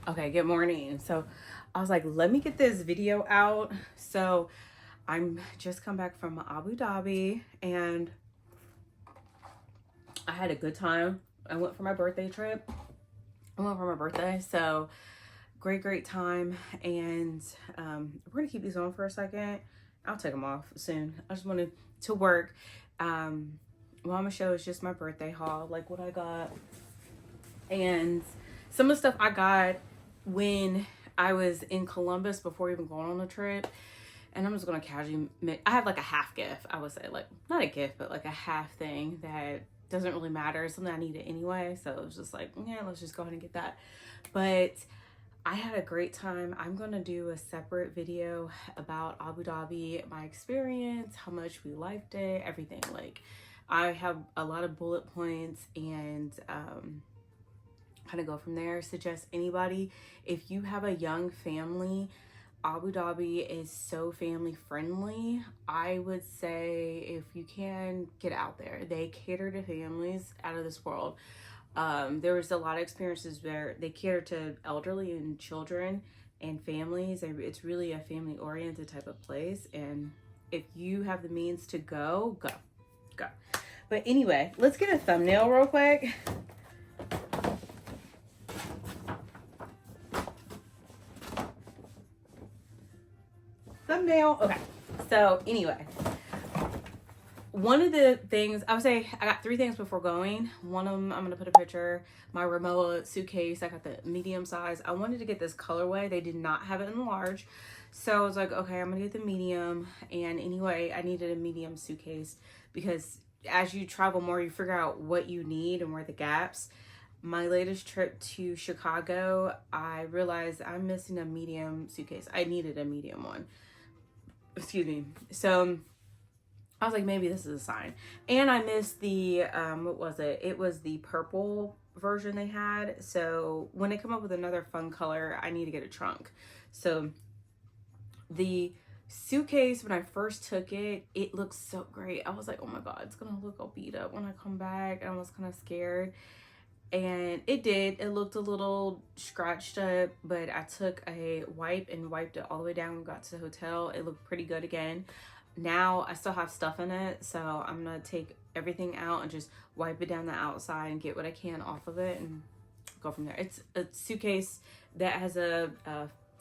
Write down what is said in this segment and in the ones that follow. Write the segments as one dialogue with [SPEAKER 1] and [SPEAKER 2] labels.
[SPEAKER 1] Okay, good morning. So I was like, let me get this video out. So I'm just come back from Abu Dhabi and I had a good time. I went for my birthday trip. I went for my birthday. So great time. And we're gonna keep these on for a second. I'll take them off soon. I just wanted to work. What I'm gonna show is just my birthday haul, like what I got. And some of the stuff I got when I was in Columbus before even going on the trip. And I'm just gonna casually, I have like a half gift, I would say, like not a gift, but like a half thing that doesn't really matter. It's something I needed anyway. So it was just like, yeah, let's just go ahead and get that. But I had a great time. I'm gonna do a separate video about Abu Dhabi, my experience, how much we liked it, everything. Like I have a lot of bullet points and kind of go from there. Suggest anybody, if you have a young family, Abu Dhabi is so family friendly. I would say if you can, get out there. They cater to families out of this world. There was a lot of experiences where they cater to elderly and children and families. It's really a family oriented type of place. And if you have the means to go. But anyway, let's get a thumbnail real quick. Thumbnail. Okay. So anyway, one of the things I would say, I got 3 things before going. One of them, I'm going to put a picture. My Rimowa suitcase, I got the medium size. I wanted to get this colorway. They did not have it in the large. So I was like, okay, I'm going to get the medium. And anyway, I needed a medium suitcase because as you travel more, you figure out what you need and where the gaps. My latest trip to Chicago, I realized I'm missing a medium suitcase. I needed a medium one. Excuse me. So I was like, maybe this is a sign. And I missed the, what was it? It was the purple version they had. So when they come up with another fun color, I need to get a trunk. So the suitcase, when I first took it, it looked so great. I was like, oh my God, it's going to look all beat up when I come back. And I was kind of scared. And it did. It looked a little scratched up, but I took a wipe and wiped it all the way down when we got to the hotel. It looked pretty good again. Now I still have stuff in it, so I'm gonna take everything out and just wipe it down the outside and get what I can off of it and go from there. It's a suitcase that has a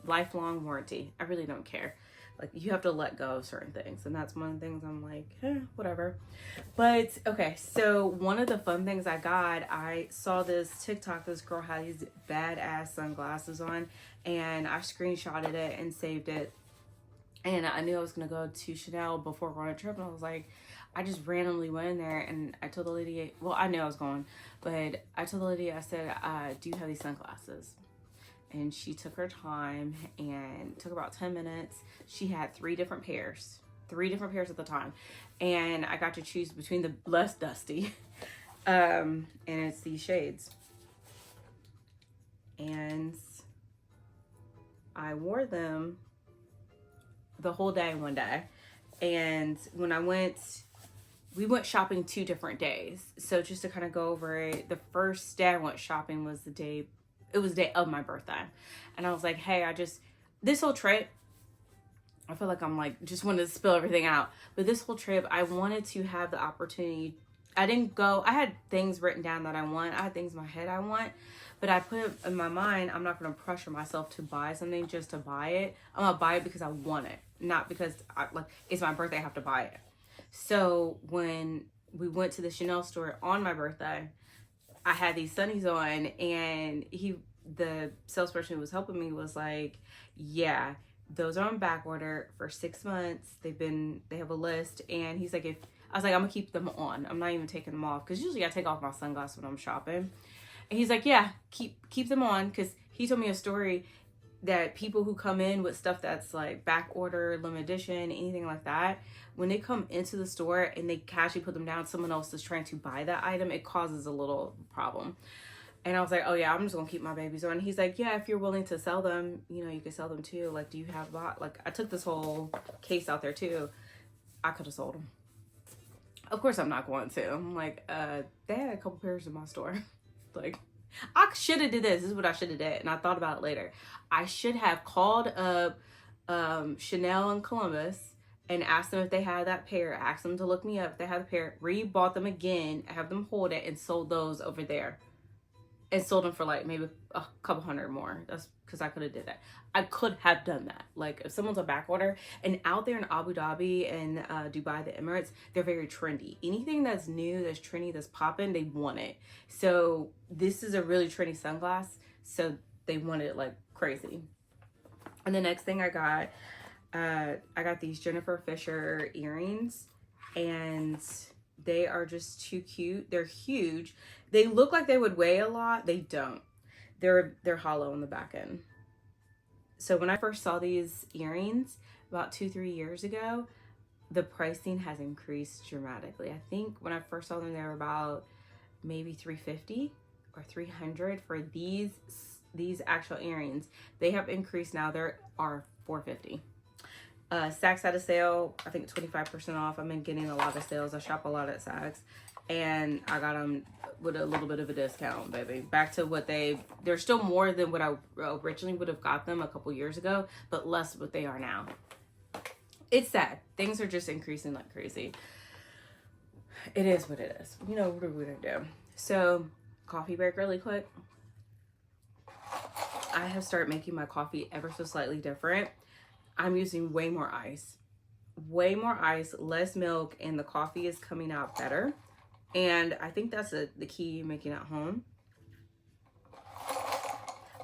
[SPEAKER 1] lifelong warranty. I really don't care. Like, you have to let go of certain things, and that's one of the things I'm like, whatever. But okay, so one of the fun things I got, I saw this TikTok. This girl had these badass sunglasses on, and I screenshotted it and saved it. And I knew I was gonna go to Chanel before going on a trip, and I was like, I just randomly went in there and I told the lady, well, I knew I was going, but I told the lady, I said, do you have these sunglasses? And she took her time and took about 10 minutes. She had 3 different pairs at the time. And I got to choose between the less dusty. And it's these shades. And I wore them the whole day one day. And when we went shopping 2 different days. So just to kind of go over it, the first day I went shopping was the day of my birthday. And I was like, hey, this whole trip, I feel like I'm like, just wanted to spill everything out. But this whole trip, I wanted to have the opportunity. I had things written down that I want. I had things in my head I want. But I put it in my mind, I'm not going to pressure myself to buy something just to buy it. I'm going to buy it because I want it. Not because it's my birthday, I have to buy it. So when we went to the Chanel store on my birthday, I had these Sunnies on, and the salesperson who was helping me was like, yeah, those are on back order for 6 months. They have a list. And he's like, I was like, I'm gonna keep them on. I'm not even taking them off. Cause usually I take off my sunglasses when I'm shopping. And he's like, yeah, keep them on. Cause he told me a story that people who come in with stuff that's like back order, limited edition, anything like that, when they come into the store and they casually put them down, someone else is trying to buy that item, it causes a little problem. And I was like, oh yeah, I'm just gonna keep my babies on. He's like, yeah, if you're willing to sell them, you can sell them too. Like, do you have like, I took this whole case out there too. I could have sold them. Of course I'm not going to. I'm like, they had a couple pairs in my store. Like, I should have did this. This is what I should have did. And I thought about it later. I should have called up Chanel in Columbus and asked them if they had that pair. Asked them to look me up if they had the pair. Re-bought them again. Have them hold it and sold those over there. And sold them for like maybe a couple hundred more. That's because I could have did that. I could have done that. Like if someone's a back order, and out there in Abu Dhabi and Dubai, the Emirates, they're very trendy. Anything that's new, that's trendy, that's popping, they want it. So this is a really trendy sunglass. So they want it like crazy. And the next thing I got these Jennifer Fisher earrings, and they are just too cute. They're huge. They look like they would weigh a lot. They don't. They're hollow on the back end. So when I first saw these earrings about 2-3 years ago, the pricing has increased dramatically. I think when I first saw them, they were about maybe $350 or $300 for these actual earrings. They have increased now. They are $450. Saks had a sale, I think 25% off. I've been getting a lot of sales. I shop a lot at Saks, and I got them with a little bit of a discount, baby. Back to what they're still more than what I originally would have got them a couple years ago, but less what they are now. It's sad. Things are just increasing like crazy. It is what it is. You know, what are we gonna do? So, coffee break really quick. I have started making my coffee ever so slightly different. I'm using way more ice, less milk, and the coffee is coming out better. And I think that's the key making at home.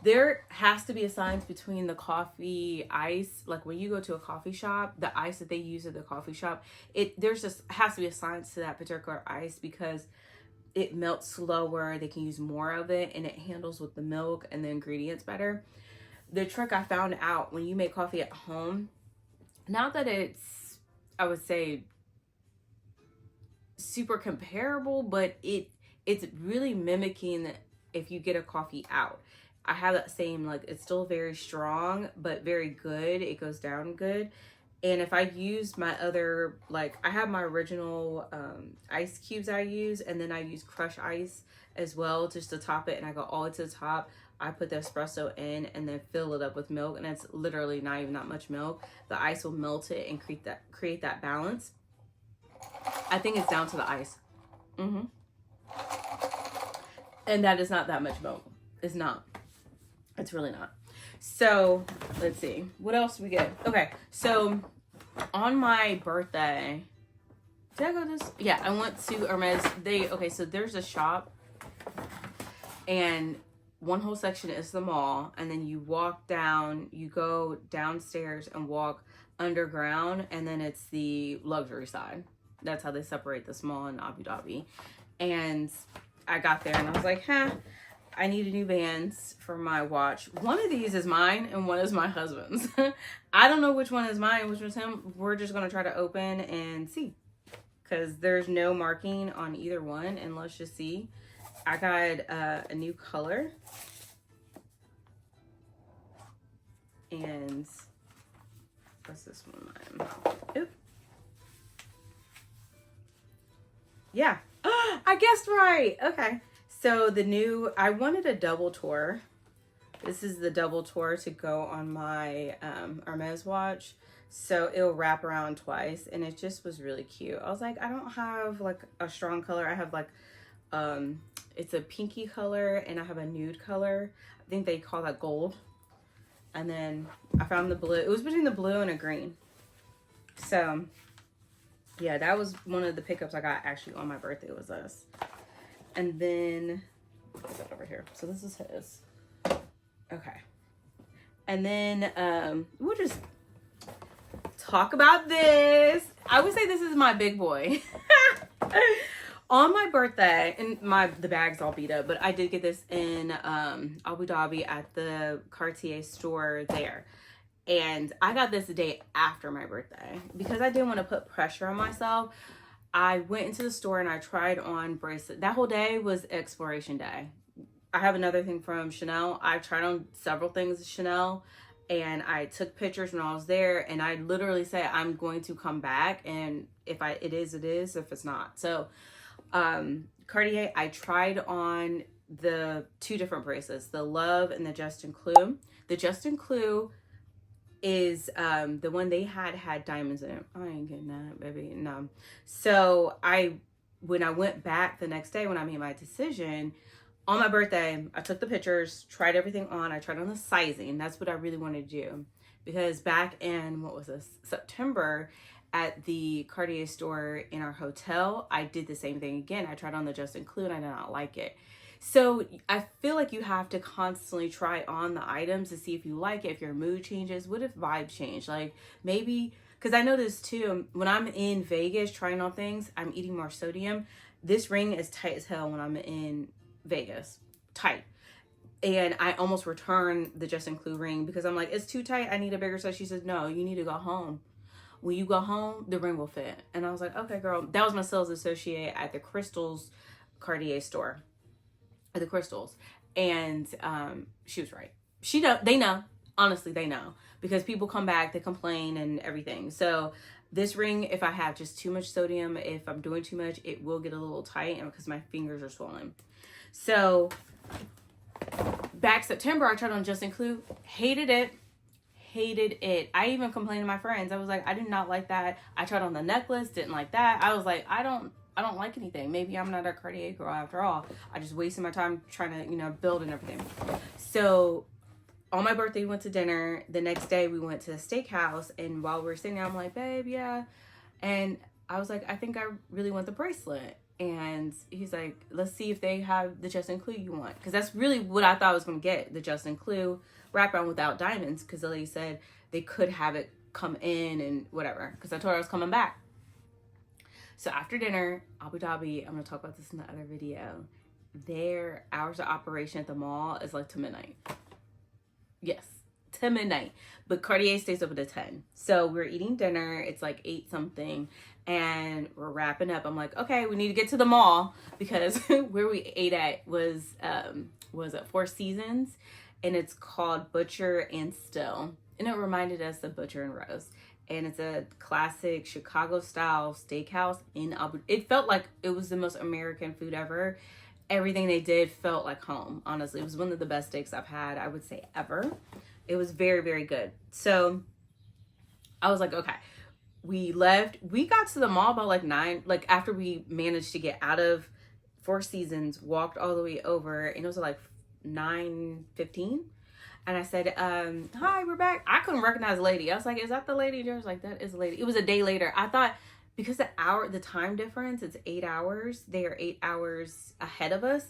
[SPEAKER 1] There has to be a science between the coffee ice. Like when you go to a coffee shop, the ice that they use at the coffee shop, there's just has to be a science to that particular ice because it melts slower. They can use more of it, and it handles with the milk and the ingredients better. The trick I found out when you make coffee at home, not that it's, I would say, super comparable, but it's really mimicking if you get a coffee out. I have that same, like, it's still very strong, but very good. It goes down good. And if I use my other, like, I have my original ice cubes I use, and then I use crushed ice as well just to top it, and I go all the way to the top. I put the espresso in and then fill it up with milk, and it's literally not even that much milk. The ice will melt it and create that balance. I think it's down to the ice. And that is not that much milk. It's not. It's really not. So let's see. What else do we get? Okay, so on my birthday, did I go this? Yeah, I went to Hermes. So there's a shop, and one whole section is the mall, and then you walk down, you go downstairs and walk underground, and then it's the luxury side. That's how they separate the mall in Abu Dhabi. And I got there and I was like, I need a new bands for my watch. One of these is mine and one is my husband's. I don't know which one is mine, which was him. We're just going to try to open and see, because there's no marking on either one, and let's just see. I got a new color, and what's this one? Oop. Yeah, I guessed right. Okay, so I wanted a double tour. This is the double tour to go on my Hermes watch. So it'll wrap around twice, and it just was really cute. I was like, I don't have like a strong color. I have like, it's a pinky color, and I have a nude color. I think they call that gold. And then I found the blue. It was between the blue and a green. So yeah, that was one of the pickups I got actually on my birthday, was this. And then, what's that over here? So this is his. Okay. And then we'll just talk about this. I would say this is my big boy. On my birthday, and the bag's all beat up, but I did get this in Abu Dhabi at the Cartier store there. And I got this the day after my birthday because I didn't want to put pressure on myself. I went into the store and I tried on Bracelet. That whole day was exploration day. I have another thing from Chanel. I tried on several things at Chanel, and I took pictures when I was there, and I literally said, I'm going to come back, and if it is, it is, if it's not. So Cartier, I tried on the two different bracelets, the Love and the Justin Clue. The Justin Clue is the one they had diamonds in it. I ain't getting that, baby. No. So when I went back the next day when I made my decision, on my birthday, I took the pictures, tried everything on. I tried on the sizing. That's what I really wanted to do. Because back in, what was this, September, at the Cartier store in our hotel, I did the same thing again. I tried on the Justin Clue and I did not like it. So I feel like you have to constantly try on the items to see if you like it, if your mood changes. What if vibe change? Like maybe, because I noticed too, when I'm in Vegas trying on things, I'm eating more sodium. This ring is tight as hell when I'm in Vegas. Tight. And I almost returned the Justin Clue ring because I'm like, it's too tight. I need a bigger size. She says, no, you need to go home. When you go home, the ring will fit. And I was like, okay, girl. That was my sales associate at the Crystals Cartier store. At the Crystals. And she was right. They know. Honestly, they know. Because people come back, they complain and everything. So this ring, if I have just too much sodium, if I'm doing too much, it will get a little tight and because my fingers are swollen. So back September, I tried on Justin Clue. Hated it. I even complained to my friends. I was like, I did not like that. I tried on the necklace, didn't like that. I was like, I don't like anything. Maybe I'm not a Cartier girl after all. I just wasted my time trying to, build and everything. So on my birthday, we went to dinner. The next day we went to a steakhouse. And while we were sitting there, I'm like, babe, yeah. And I was like, I think I really want the bracelet. And he's like, let's see if they have the Justin Clue you want. Because that's really what I thought I was going to get. The Justin Clue wraparound without diamonds. Because the lady said they could have it come in and whatever. Because I told her I was coming back. So after dinner, Abu Dhabi, I'm going to talk about this in the other video. Their hours of operation at the mall is like to midnight. Yes, to midnight. But Cartier stays open to 10. So we're eating dinner. It's like 8 something. And we're wrapping up. I'm like, okay, we need to get to the mall. Because where we ate at was at Four Seasons. And it's called Butcher and Still. And it reminded us of Butcher and Rose. And it's a classic Chicago-style steakhouse in Abu Dhabi. It felt like it was the most American food ever. Everything they did felt like home, honestly. It was one of the best steaks I've had, I would say, ever. It was very, very good. So I was like, okay. We left. We got to the mall about like 9. Like after we managed to get out of Four Seasons, walked all the way over. And it was like 9:15. And I said, hi, we're back. I couldn't recognize the lady. I was like, is that the lady? Jerry's like, that is the lady. It was a day later. I thought because the time difference, it's 8 hours. They are 8 hours ahead of us.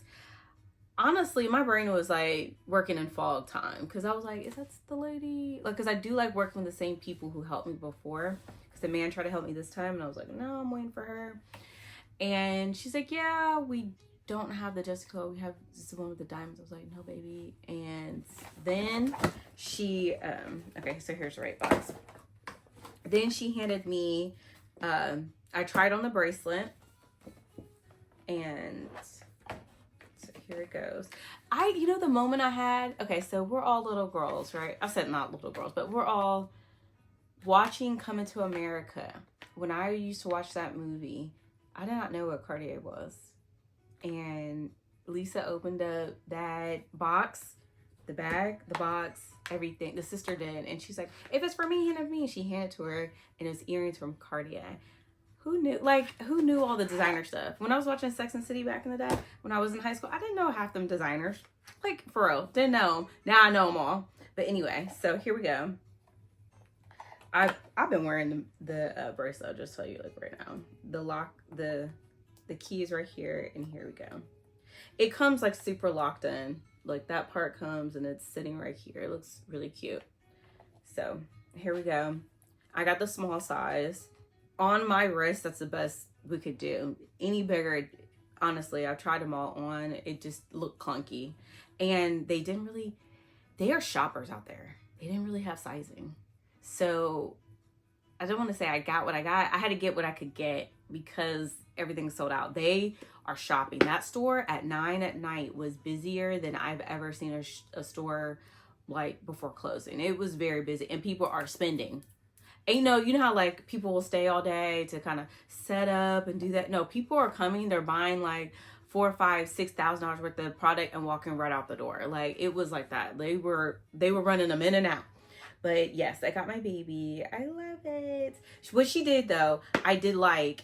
[SPEAKER 1] Honestly, my brain was like working in fog time. Because I was like, is that the lady? Like, because I do like working with the same people who helped me before. Because the man tried to help me this time. And I was like, no, I'm waiting for her. And she's like, yeah, we don't have the Justin Clue. We have just the one with the diamonds. I was like, no, baby. And then she, okay, so here's the right box. Then she handed me, I tried on the bracelet. And so here it goes. The moment I had, okay, so we're all little girls, right? I said not little girls, but we're all watching Coming to America. When I used to watch that movie, I did not know what Cartier was. And Lisa opened up that box, the bag, the box, everything. The sister did. And she's like, if it's for me, hand it to me. And she handed it to her. And it was earrings from Cartier. Who knew all the designer stuff? When I was watching Sex and the City back in the day, when I was in high school, I didn't know half them designers. Like, for real. Didn't know them. Now I know them all. But anyway, so here we go. I've been wearing the bracelet, I'll just tell you like right now. The lock, the key is right here, and here we go. It comes like super locked in. Like that part comes and it's sitting right here. It looks really cute. So here we go. I got the small size. On my wrist, that's the best we could do. Any bigger, honestly, I've tried them all on. It just looked clunky. And they are shoppers out there. They didn't really have sizing. So I don't want to say I got what I got. I had to get what I could get because everything's sold out. They are shopping. That store at 9 at night was busier than I've ever seen a store like before closing. It was very busy and people are spending. And you know how like people will stay all day to kind of set up and do that. No, people are coming. They're buying like $4,000, $5,000, $6,000 worth of product and walking right out the door. Like, it was like that. They were running them in and out. But yes, I got my baby. I love it. What she did though, I did like,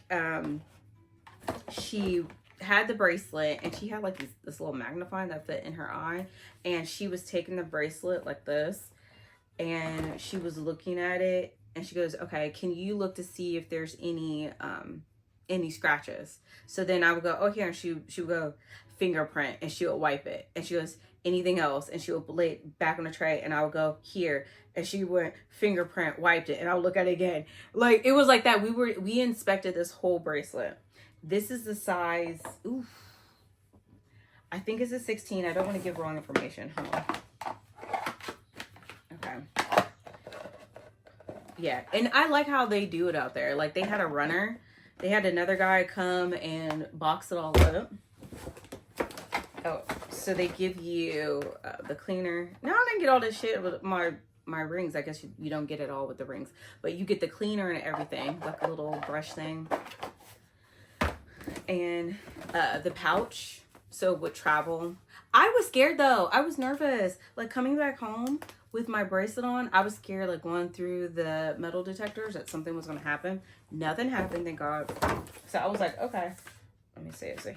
[SPEAKER 1] she had the bracelet and she had like this little magnifying that fit in her eye, and she was taking the bracelet like this and she was looking at it, and she goes, okay, can you look to see if there's any scratches? So then I would go, oh, here, and she would go fingerprint, and she would wipe it, and she goes, anything else? And she would lay it back on the tray, and I would go, here, and she went fingerprint, wiped it, and I would look at it again. Like, it was like that. We inspected this whole bracelet. This is the size, oof, I think it's a 16. I don't want to give wrong information. Hold on. Okay. Yeah, and I like how they do it out there. Like, they had a runner. They had another guy come and box it all up. Oh, so they give you the cleaner. Now I didn't get all this shit with my rings. I guess you don't get it all with the rings. But you get the cleaner and everything. Like a little brush thing. And the pouch. So with travel. I was scared though. I was nervous. Like, coming back home with my bracelet on, I was scared, like, going through the metal detectors, that something was going to happen. Nothing happened, thank God. So I was like, okay. Let me see it here.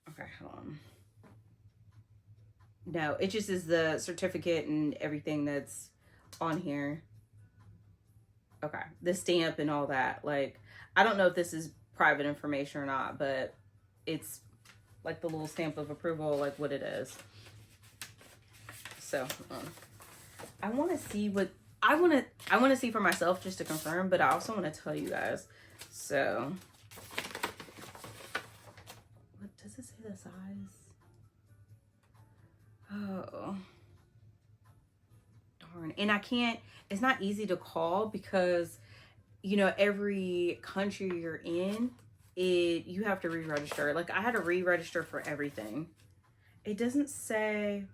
[SPEAKER 1] Okay, hold on. No, it just is the certificate and everything that's on here. Okay, the stamp and all that. Like, I don't know if this is private information or not, but it's like the little stamp of approval, like what it is. So I want to see what I want to see for myself, just to confirm, but I also want to tell you guys. So what does it say the size? Oh darn. And I can't, it's not easy to call because, you know, every country you're in, you have to re-register. Like, I had to re-register for everything. It doesn't say,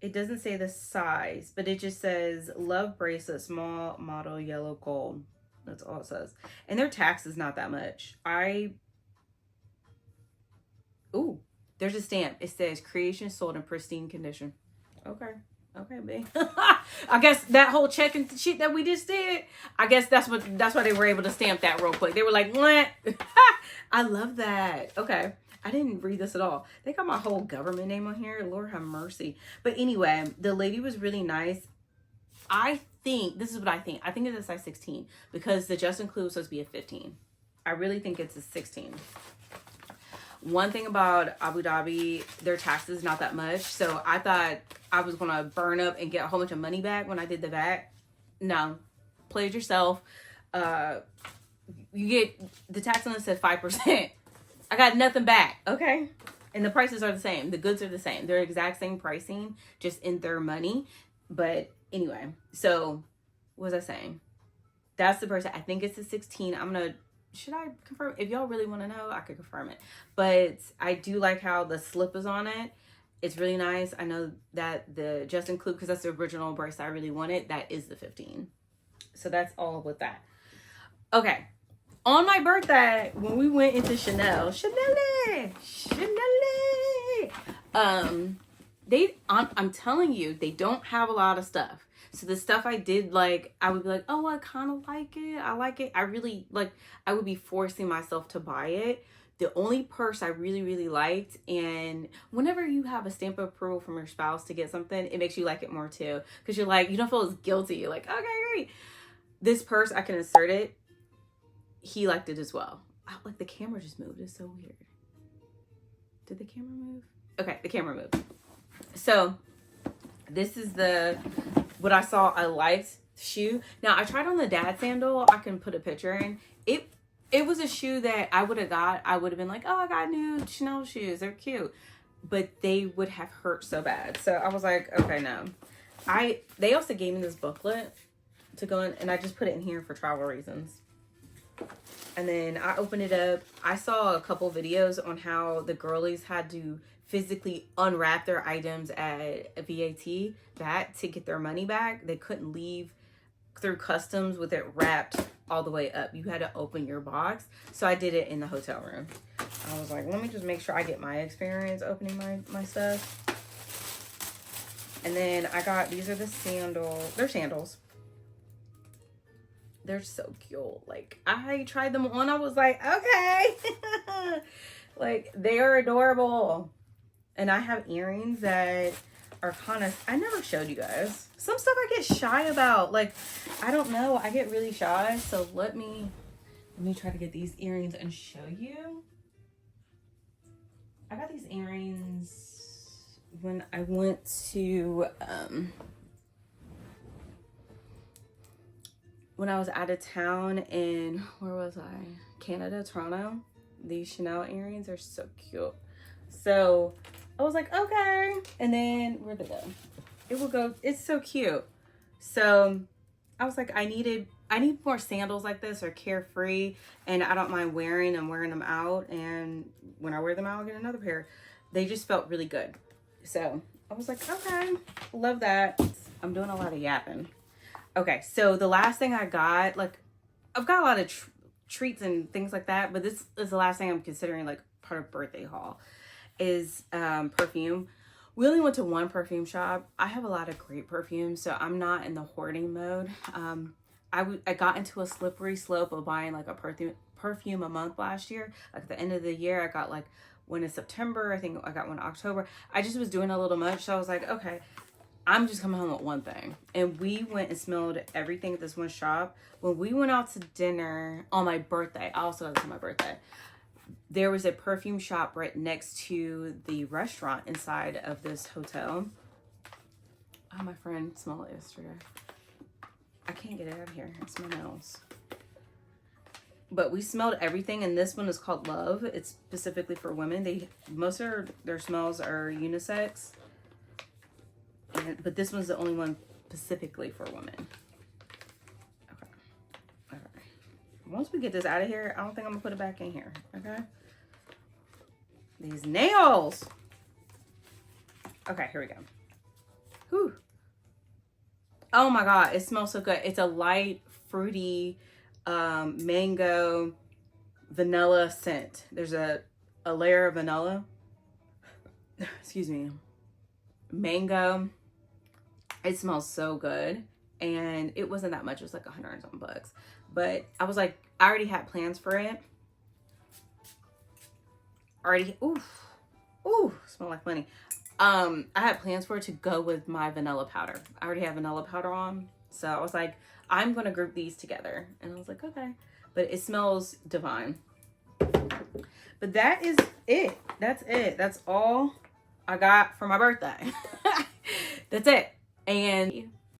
[SPEAKER 1] it doesn't say the size, but it just says Love Bracelet, small model, yellow gold. That's all it says. And their tax is not that much. Ooh, there's a stamp. It says creation sold in pristine condition. Okay. Okay, babe. I guess that whole checking shit that we just did, I guess that's why they were able to stamp that real quick. They were like, what? I love that. Okay. I didn't read this at all. They got my whole government name on here. Lord have mercy. But anyway, the lady was really nice. I think, this is what I think. I think it's a size 16 because the just include was supposed to be a 15. I really think it's a 16. One thing about Abu Dhabi, their taxes not that much. So I thought I was going to burn up and get a whole bunch of money back when I did the VAT. No. Play it yourself. You get, the tax on it said 5%. I got nothing back, okay? And the prices are the same. The goods are the same. They're exact same pricing, just in their money. But anyway, so what was I saying? That's the person. I think it's a 16. I'm going to, should I confirm? If y'all really want to know, I could confirm it. But I do like how the slip is on it. It's really nice. I know that the just include, because that's the original bracelet I really wanted, that is the 15. So that's all with that. Okay. On my birthday, when we went into Chanel, I'm telling you, they don't have a lot of stuff. So the stuff I did, like, I would be like, oh, I kind of like it. I like it. I really, like, I would be forcing myself to buy it. The only purse I really, really liked, and whenever you have a stamp of approval from your spouse to get something, it makes you like it more too. Because you're like, you don't feel as guilty. You're like, okay, great. This purse, I can insert it. He liked it as well. Like, the camera just moved. It's so weird. Did the camera move? Okay, the camera moved. So this is what I saw I liked shoe. Now I tried on the dad sandal. I can put a picture in. It was a shoe that I would have got. I would have been like, oh, I got new Chanel shoes. They're cute. But they would have hurt so bad. So I was like, okay, no. They also gave me this booklet to go in, and I just put it in here for travel reasons. And then I opened it up. I saw a couple videos on how the girlies had to physically unwrap their items at VAT to get their money back. They couldn't leave through customs with it wrapped all the way up. You had to open your box. So I did it in the hotel room. I was like, let me just make sure I get my experience opening my stuff. And then I got, these are the sandals. They're sandals. They're so cute. Like, I tried them on. I was like, okay. Like, they are adorable. And I have earrings that are kind of, I never showed you guys. Some stuff I get shy about. Like, I don't know. I get really shy. So let me try to get these earrings and show you. I got these earrings when I went to, when I was out of town in, where was I? Canada, Toronto. These Chanel earrings are so cute. So I was like, okay. And then where'd it go? It will go, it's so cute. So I was like, I need more sandals like this, or carefree, and I don't mind wearing them out. And when I wear them out, I'll get another pair. They just felt really good. So I was like, okay, love that. I'm doing a lot of yapping. Okay, so the last thing I got, like, I've got a lot of treats and things like that, but this is the last thing I'm considering, like, part of birthday haul, is perfume. We only went to one perfume shop. I have a lot of great perfumes, so I'm not in the hoarding mode. I got into a slippery slope of buying, like, a perfume a month last year. Like, at the end of the year, I got, like, one in September. I think I got one in October. I just was doing a little much, so I was like, okay, I'm just coming home with one thing. And we went and smelled everything at this one shop. When we went out to dinner on my birthday, I also got this on my birthday, there was a perfume shop right next to the restaurant inside of this hotel. Oh, my friend smelled it yesterday. I can't get it out of here. It's my nose. But we smelled everything, and this one is called Love. It's specifically for women. Most of their smells are unisex. But this one's the only one specifically for women. Okay. Okay. Once we get this out of here, I don't think I'm gonna put it back in here. Okay. These nails. Okay, here we go. Whew. Oh my God, it smells so good. It's a light, fruity, mango, vanilla scent. There's a layer of vanilla. Excuse me. Mango. It smells so good, and it wasn't that much. It was like $100 and something. But I was like, I already had plans for it. Smell like money. I had plans for it to go with my vanilla powder. I already have vanilla powder on, so I was like, I'm gonna group these together, and I was like, okay. But it smells divine. But that is it. That's it. That's all I got for my birthday. That's it. And